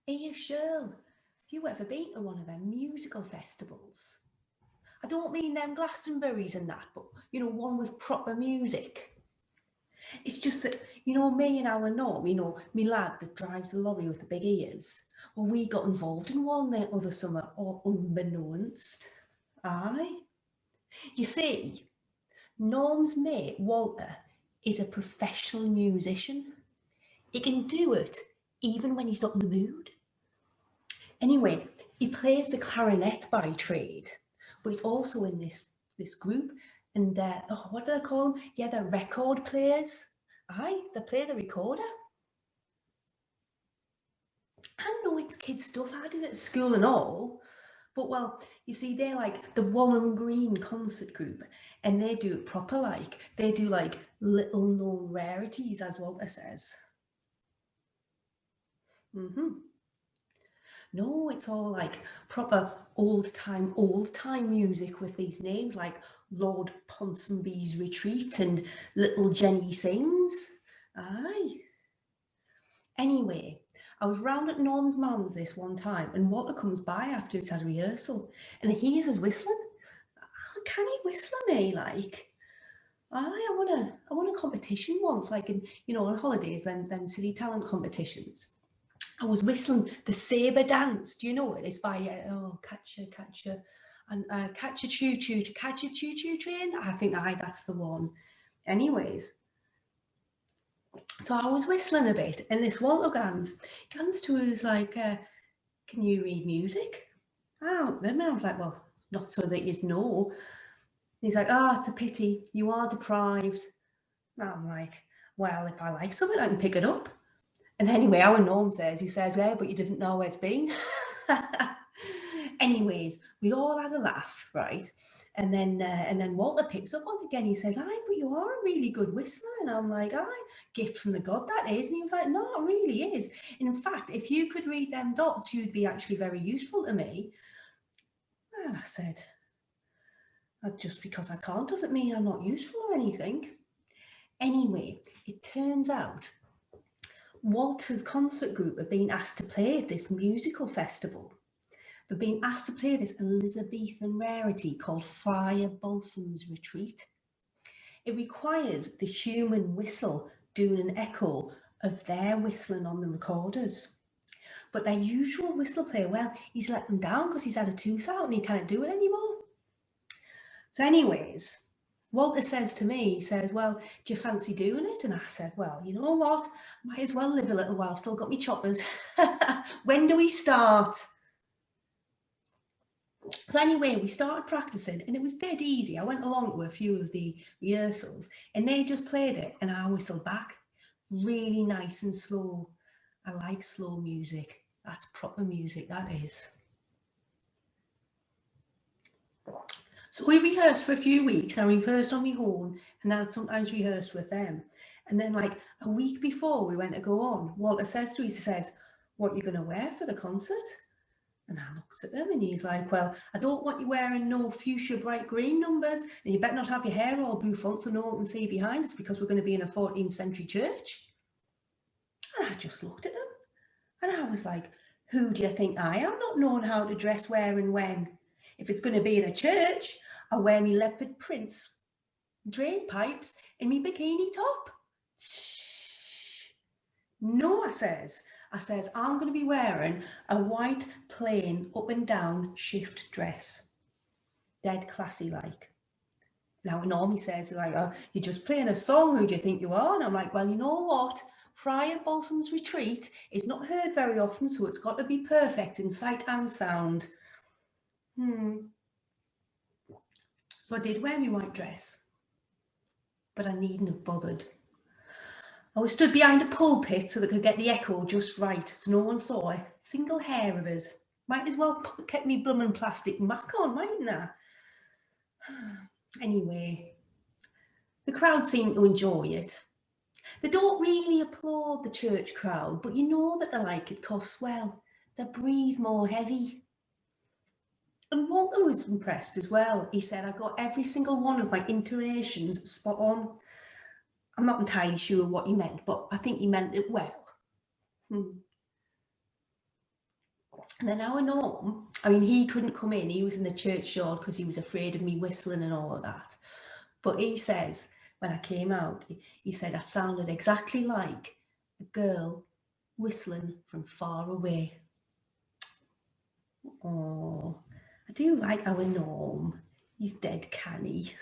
Hey, Shirley, have you ever been to one of them musical festivals? I don't mean them Glastonbury's and that, but one with proper music. It's just that, me and our Norm, me lad that drives the lorry with the big ears, well, we got involved in one the other summer, all unbeknownst. Aye. You see, Norm's mate, Walter, is a professional musician. He can do it even when he's not in the mood. Anyway, he plays the clarinet by trade, but he's also in this group. And what do they call them? Yeah, they're record players. Aye, they play the recorder. I know it's kids' stuff. I did it at school and all. But well, you see, they're like the Walham Green concert group, and they do it proper. Like they do like little known rarities, as Walter says. Mhm. No, it's all like proper old time music with these names like Lord Ponsonby's Retreat and Little Jenny Sings. Aye. Anyway, I was round at Norm's mum's this one time and Walter comes by after it's had a rehearsal and he hears us whistling. Can he whistle at me like? I won a competition once, like in, on holidays, them silly talent competitions. I was whistling the Sabre Dance. Do you know it? It's by and catch a choo choo to catch a choo choo train. I think that's the one. Anyways, so I was whistling a bit, and this Walter Gans to us like, "Can you read music?" I don't know. I was like, "Well, not so that you know." And he's like, "Ah, oh, it's a pity. You are deprived." And I'm like, "Well, if I like something, I can pick it up." And anyway, our Norm says, he says, "Well, but you didn't know where it's been." Anyways, we all had a laugh, right? And then Walter picks up on it again. He says, "Aye, but you are a really good whistler." And I'm like, "Aye, gift from the God that is." And he was like, "No, it really is. And in fact, if you could read them dots, you'd be actually very useful to me." Well, I said, "Just because I can't doesn't mean I'm not useful or anything." Anyway, it turns out Walter's concert group have been asked to play at this musical festival. They've been asked to play this Elizabethan rarity called Friar Balsam's Retreat. It requires the human whistle doing an echo of their whistling on the recorders. But their usual whistle player, well, he's let them down because he's had a tooth out and he can't do it anymore. So anyways, Walter says to me, he says, "Well, do you fancy doing it?" And I said, "Well, you know what? Might as well live a little while. I've still got me choppers." When do we start? So anyway, we started practicing and it was dead easy. I went along to a few of the rehearsals and they just played it and I whistled back. Really nice and slow. I like slow music. That's proper music, that is. So we rehearsed for a few weeks. I rehearsed on my own and then I'd sometimes rehearsed with them. And then like a week before we went to go on, Walter says to me, he says, "What are you going to wear for the concert?" And I looks at him and he's like, "Well, I don't want you wearing no fuchsia bright green numbers, and you better not have your hair all bouffant so no one can see behind us because we're going to be in a 14th century church." And I just looked at him and I was like, "Who do you think I am, not knowing how to dress where and when? If it's going to be in a church, I'll wear me leopard prints, drain pipes, and me bikini top." Shh. "No," I says, "I'm going to be wearing a white, plain, up and down shift dress. Dead classy like." Now, Normie says, like, "Oh, you're just playing a song. Who do you think you are?" And I'm like, "Well, you know what? Friar Balsam's Retreat is not heard very often, so it's got to be perfect in sight and sound." So I did wear my white dress, but I needn't have bothered. I was stood behind a pulpit so they could get the echo just right, so no one saw a single hair of us. Might as well kept me bloomin' plastic mac on, mightn't I? Anyway, the crowd seemed to enjoy it. They don't really applaud the church crowd, but you know that they like it cause, well, they breathe more heavy. And Walter was impressed as well. He said, "I got every single one of my intonations spot on." I'm not entirely sure what he meant, but I think he meant it well. And then our Norm, I mean, he couldn't come in. He was in the churchyard because he was afraid of me whistling and all of that. But he says, when I came out, he said I sounded exactly like a girl whistling from far away. Oh, I do like our Norm. He's dead canny.